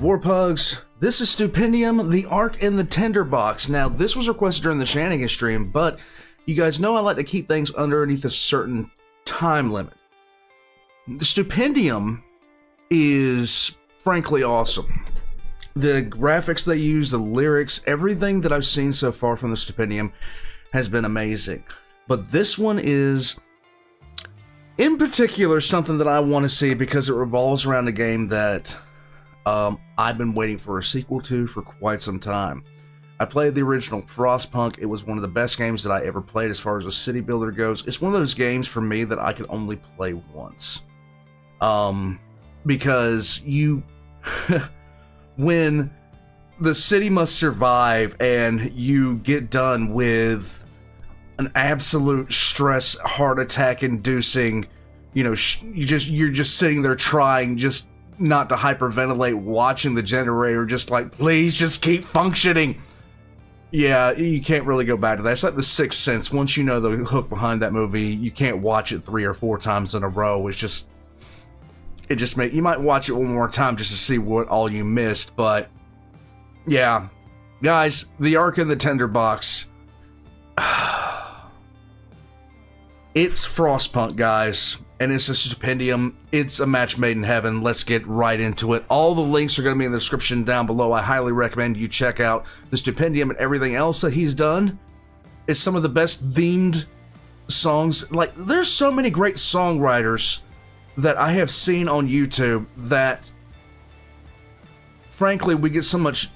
Warpugs, this is Stupendium, the Ark in the Tinderbox. Now, this was requested during the Shenanigans stream, but you guys know I like to keep things underneath a certain time limit. The Stupendium is frankly awesome. The graphics they use, the lyrics, everything that I've seen so far from the Stupendium has been amazing. But this one is, in particular, something that I want to see because it revolves around a game that I've been waiting for a sequel to for quite some time. I played the original Frostpunk. It was one of the best games that I ever played as far as a city builder goes. It's one of those games for me that I could only play once. Because you... when the city must survive and you get done with an absolute stress, heart attack inducing, you know, you're just sitting there trying just not to hyperventilate, watching the generator just like, please just keep functioning. Yeah, you can't really go back to that. It's like The Sixth Sense. Once you know the hook behind that movie, you can't watch it 3 or 4 times in a row. It's just, you might watch it one more time just to see what all you missed, but yeah. Guys, the Ark in the Tinderbox. It's Frostpunk, guys, and it's a Stupendium. It's a match made in heaven. Let's get right into it. All the links are going to be in the description down below. I highly recommend you check out the Stupendium and everything else that he's done. It's some of the best themed songs. Like, there's so many great songwriters that I have seen on YouTube that, frankly, we get so much...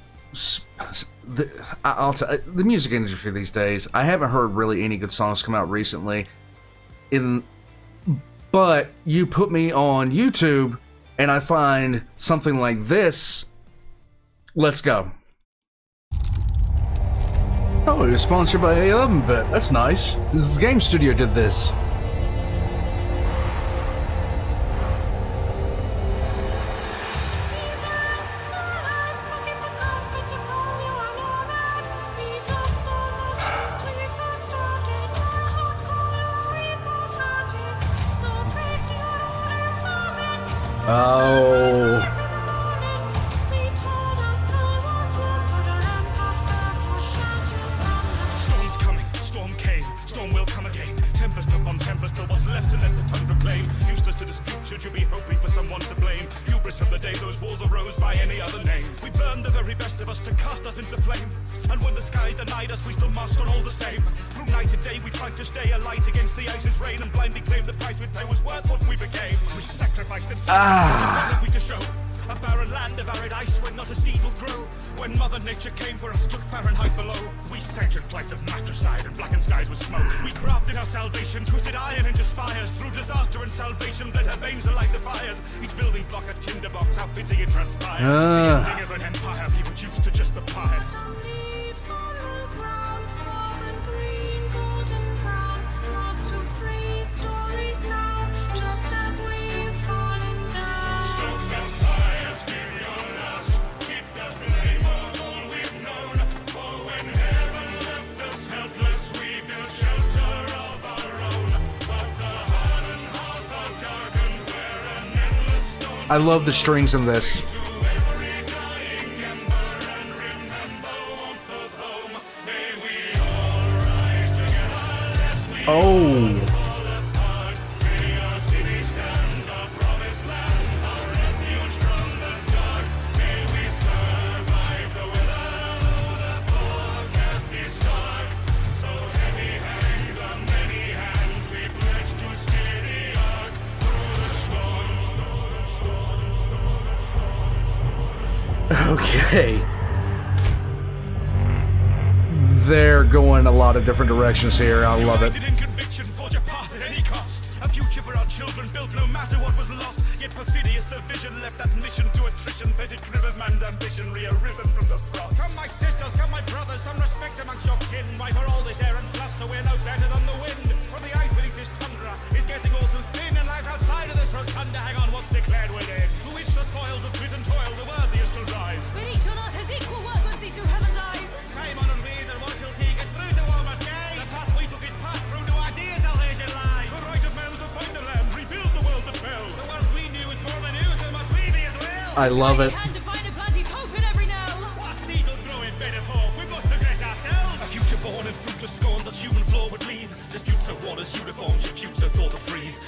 I'll tell the music industry these days, I haven't heard really any good songs come out recently. But you put me on YouTube and I find something like this. Let's go. Oh, it was sponsored by 11-bit. That's nice. This is Game Studio did this. Oh. Storm's coming, storm came, storm will come again. Tempest upon tempest till what's left to let the tundra claim. Useless to dispute, should you be hoping for someone to blame. Hubris of the day those walls arose by any other name. We burned the very best of us to cast us into flame. And when the skies denied us, we still marched on all the same. Through night and day we tried to stay alight against the ice's rain, and blindly claimed the price we'd pay was worth what we became. We sacrificed and sacrificed, what had we to show? A barren land of arid ice where not a seed will grow. When Mother Nature came for us, took Fahrenheit below. We sanctioned flights of matricide and blackened skies with smoke. We crafted our salvation, twisted iron into spires. Through disaster and salvation, bled her veins to light the fires. Each building block a tinderbox, how fitting it transpired. The ending of an empire, be reduced to just the pyre. Leaves on the ground, auburn green, golden brown. Lost to free stories now, just as we've fallen down. Stoke the fires, give your last. Keep the flame of all we've known. For when heaven left us helpless, we built shelter of our own. But the hardened hearts are darkened where an endless stone. I love the strings in this. Oh. Okay. They're going a lot of different directions here. I love it. In conviction, forge a path at any cost. A future for our children built no matter what was lost. Yet perfidious a vision left that mission to attrition. Fetid crib of man's ambition re-arisen from the frost. Come my sisters, come my brothers, some respect amongst your kin. Why for all this air and bluster we're no better than the wind. For the ice beneath this tundra is getting all too thin. And life outside of this rotunda, hang on what's declared within. To which the spoils of grit and toil the worthiest shall rise. But each on earth has equal worth when seen through heaven's eyes. Time on and reason what shall take us through to all must gaze. The path we took is passed through to ideas salvation lies. The right of man to find the land, rebuild the world that fell. The world we knew is born anew, so must we be as well. I love it. Hand to find a plenty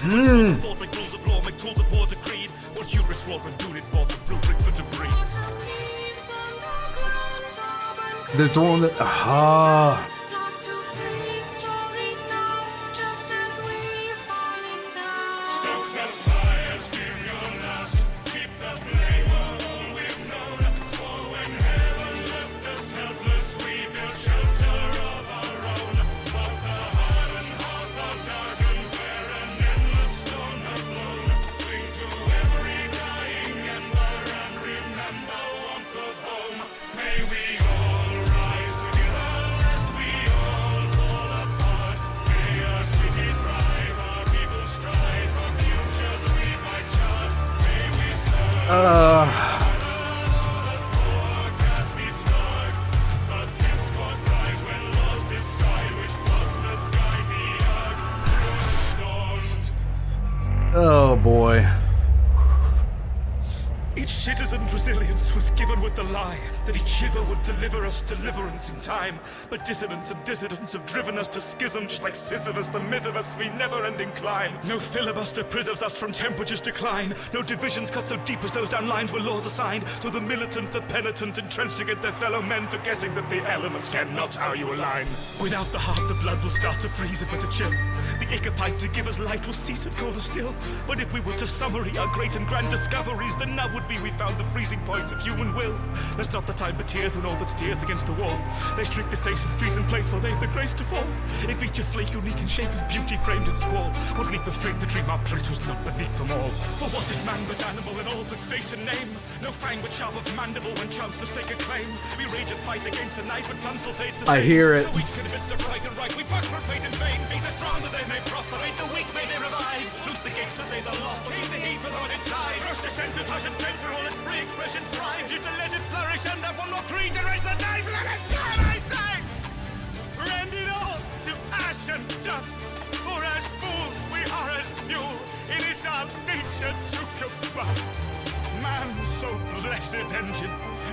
Thought make rules of law, make tools of war decreed. What hubris wrought when Doonit bought the rubric for debris. Autumn leaves on the ground, auburn The throne that. Aha. lost to free stories now, just as we falling down. Stoke the fires, give your last. Keep the flame of all we've known. For when heaven left us helpless, we built shelter of our own. But the hardened hearth are darkened where an endless storm has blown. Cling to every dying ember and remember warmth of home. May we all rise together lest we all fall apart. May our city thrive, our people strive for futures we might chart. May we serve the forecast be stark, but discord thrives when laws decide which thoughts must guide the ark through the storm. Oh boy. Each citizen's resilience was given with the lie that each shiver would deliver us deliverance in time. But dissonance and dissidents have driven us to schism, just like Sisyphus, the myth of us, we never-ending climb. No filibuster preserves us from temperature's decline. No divisions cut so deep as those down lines where laws assigned to the militant, the penitent, entrenched against their fellow men, forgetting that the elements cannot how you align. Without the heart, the blood will start to freeze and to chill. The acre pipe to give us light will cease and colder still. But if we were to summary our great and grand discoveries, then now would be we found the freezing point of human will. There's not the time for tears when all that's tears against the wall. They streak their face and freeze in place, for they've the grace to fall. If each a flake unique in shape is beauty framed in squall, what leap of faith to dream our place was not beneath them all. For what is man but animal in all but face and name? No fang but sharp of mandible when chance to stake a claim. We rage and fight against the night, but sun still fades the same. I hear it. So each convinced of right and right, we buck from fate in vain. Be the strong that they may prosper, aid the weak may they revive. Loose the gates to save the lost, heed the heat without inside. Crush the senses, hush and censor all its free expression thrive. You to let it flourish and that one more creed to raise the knife. Let it burn, I say! Rend it all to ash and dust. For as fools we are as fuel. It is our nature to combust. Man's so blessed engine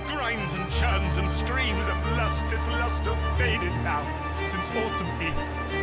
grinds and churns and streams and lusts. Its luster faded now since autumn eve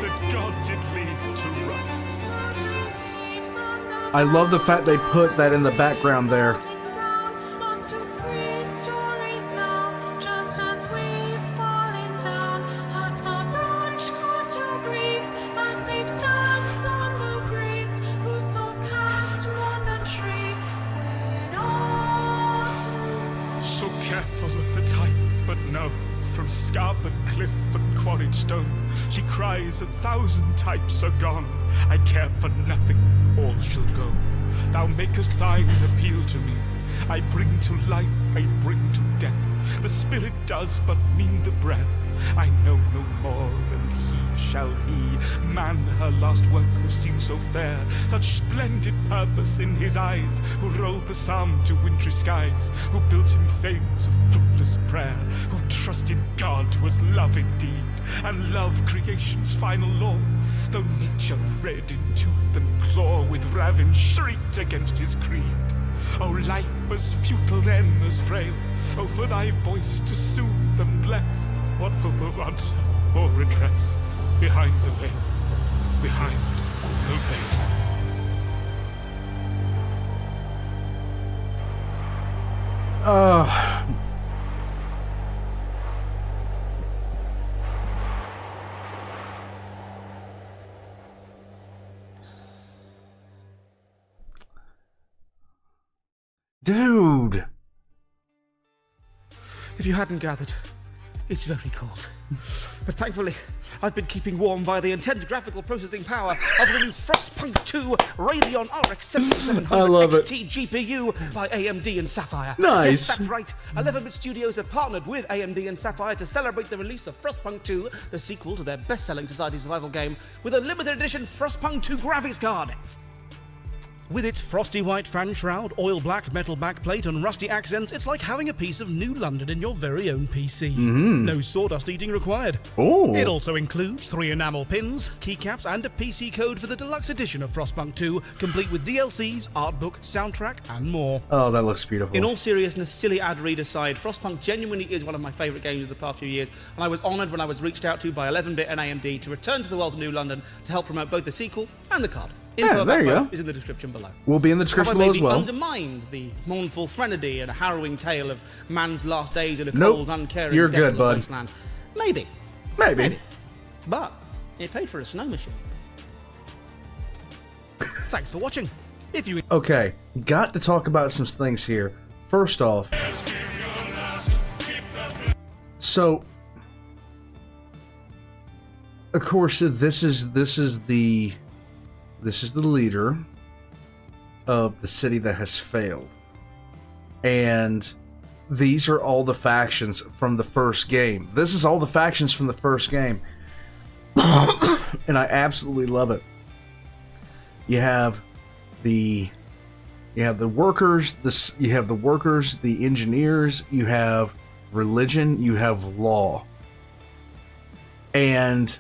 that God did leave to rust. Autumn leaves on the I love the fact they put that in the background there. ground, lost to free stories now, just as we falling down. Has the branch caused to grief as we've stands on the breeze? Who so cast more than tree when autumn? So careful of the type, but no. From scarped cliff and quarried stone, she cries 1,000 types are gone. I care for nothing, all shall go. Thou makest thine appeal to me. I bring to life, I bring to death. The spirit does but mean the breath. I know no more, and he shall he. Man, her last work, who seemed so fair, such splendid purpose in his eyes, who rolled the psalm to wintry skies, who built him fanes of fruitless prayer, who trusted God was love indeed, and love creation's final law. Though nature red in tooth and claw with ravin shrieked against his creed. Oh, life as futile and as frail. Oh, for thy voice to soothe and bless. What hope of answer or redress behind the veil, behind the veil. Dude. If you hadn't gathered, it's very cold. But thankfully, I've been keeping warm via the intense graphical processing power of the new Frostpunk 2 Radeon RX 7700 I love it. XT GPU by AMD and Sapphire. Nice. Yes, that's right. 11-bit studios have partnered with AMD and Sapphire to celebrate the release of Frostpunk 2, the sequel to their best-selling society survival game, with a limited edition Frostpunk 2 graphics card. With its frosty white fan shroud, oil black metal backplate and rusty accents, it's like having a piece of New London in your very own PC. No sawdust eating required. Oh. It also includes 3 enamel pins, keycaps and a PC code for the deluxe edition of Frostpunk 2, complete with DLCs, artbook, soundtrack and more. Oh, that looks beautiful. In all seriousness, silly ad read aside, Frostpunk genuinely is one of my favourite games of the past few years, and I was honoured when I was reached out to by 11-bit and AMD to return to the world of New London to help promote both the sequel and the card. Info there about you both go. is in the description below. Will be in the Have description I below as maybe well. undermined the mournful threnody and a harrowing tale of man's last days in a Nope. cold, uncaring, You're good, desolate bud. wasteland? Maybe. Maybe. But it paid for a snow machine. Thanks for watching. If you Okay, got to talk about some things here. First off, so of course this is the leader of the city that has failed, and these are all the factions from the first game. This is all the factions from the first game, and I absolutely love it. You have the workers, the engineers, you have religion, you have law. And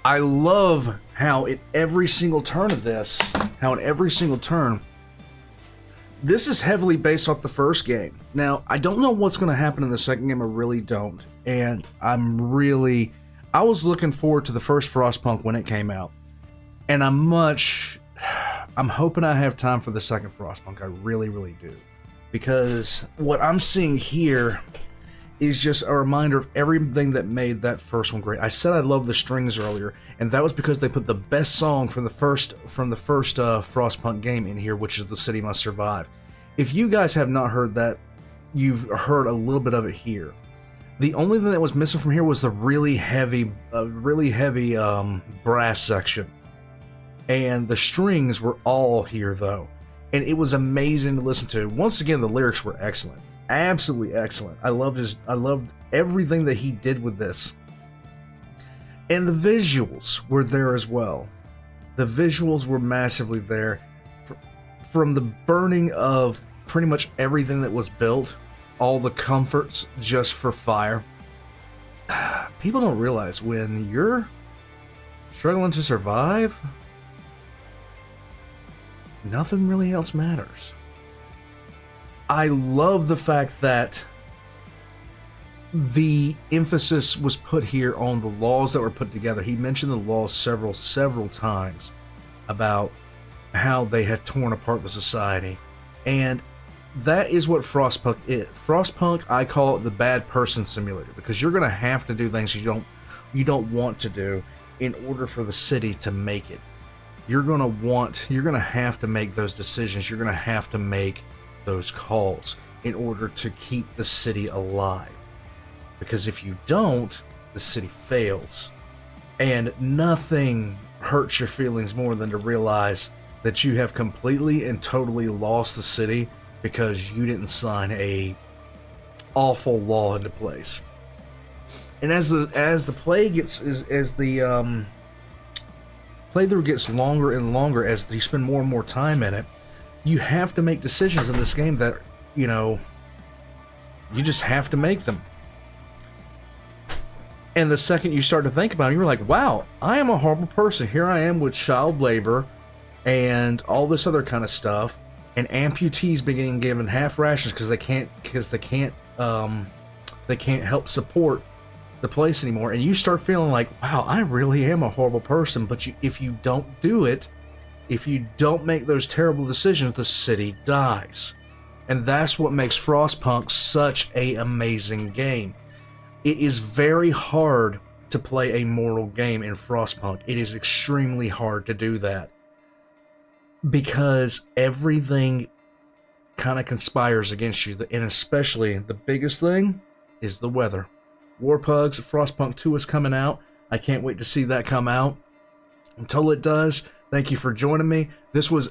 I love how at every single turn of this, this is heavily based off the first game. Now, I don't know what's going to happen in the second game, I really don't. And I was looking forward to the first Frostpunk when it came out. And I'm hoping I have time for the second Frostpunk. I really, really do. Because what I'm seeing here is just a reminder of everything that made that first one great. I said I loved the strings earlier, and that was because they put the best song from the first Frostpunk game in here, which is The City Must Survive. If you guys have not heard that, you've heard a little bit of it here. The only thing that was missing from here was the really heavy brass section. And the strings were all here, though. And it was amazing to listen to. Once again, the lyrics were excellent. Absolutely excellent. I loved everything that he did with this. And the visuals were there as well. The visuals were massively there. From the burning of pretty much everything that was built, all the comforts just for fire. People don't realize when you're struggling to survive, nothing really else matters. I love the fact that the emphasis was put here on the laws that were put together. He mentioned the laws several times about how they had torn apart the society. And that is what Frostpunk is. Frostpunk, I call it the bad person simulator, because you're going to have to do things you don't want to do in order for the city to make it. You're going to have to make those decisions. You're going to have to make those calls in order to keep the city alive. Because if you don't, the city fails. And nothing hurts your feelings more than to realize that you have completely and totally lost the city because you didn't sign a awful law into place. And as the playthrough gets longer and longer, as you spend more and more time in it, you have to make decisions in this game that, you just have to make them. And the second you start to think about it, you're like, wow, I am a horrible person. Here I am with child labor and all this other kind of stuff, and amputees being given half rations because they can't help support the place anymore. And you start feeling like, wow, I really am a horrible person. But if you don't do it, if you don't make those terrible decisions, the city dies. And that's what makes Frostpunk such an amazing game. It is very hard to play a mortal game in Frostpunk. It is extremely hard to do that, because everything kind of conspires against you, and especially the biggest thing is the weather. Warpugs, Frostpunk 2 is coming out. I can't wait to see that come out. Until it does, thank you for joining me. This is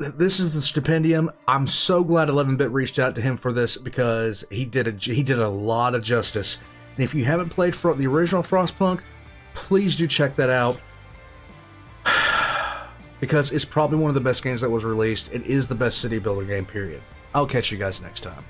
the Stupendium. I'm so glad 11-Bit reached out to him for this, because he did a lot of justice. And if you haven't played the original Frostpunk, please do check that out, because it's probably one of the best games that was released. It is the best city builder game, period. I'll catch you guys next time.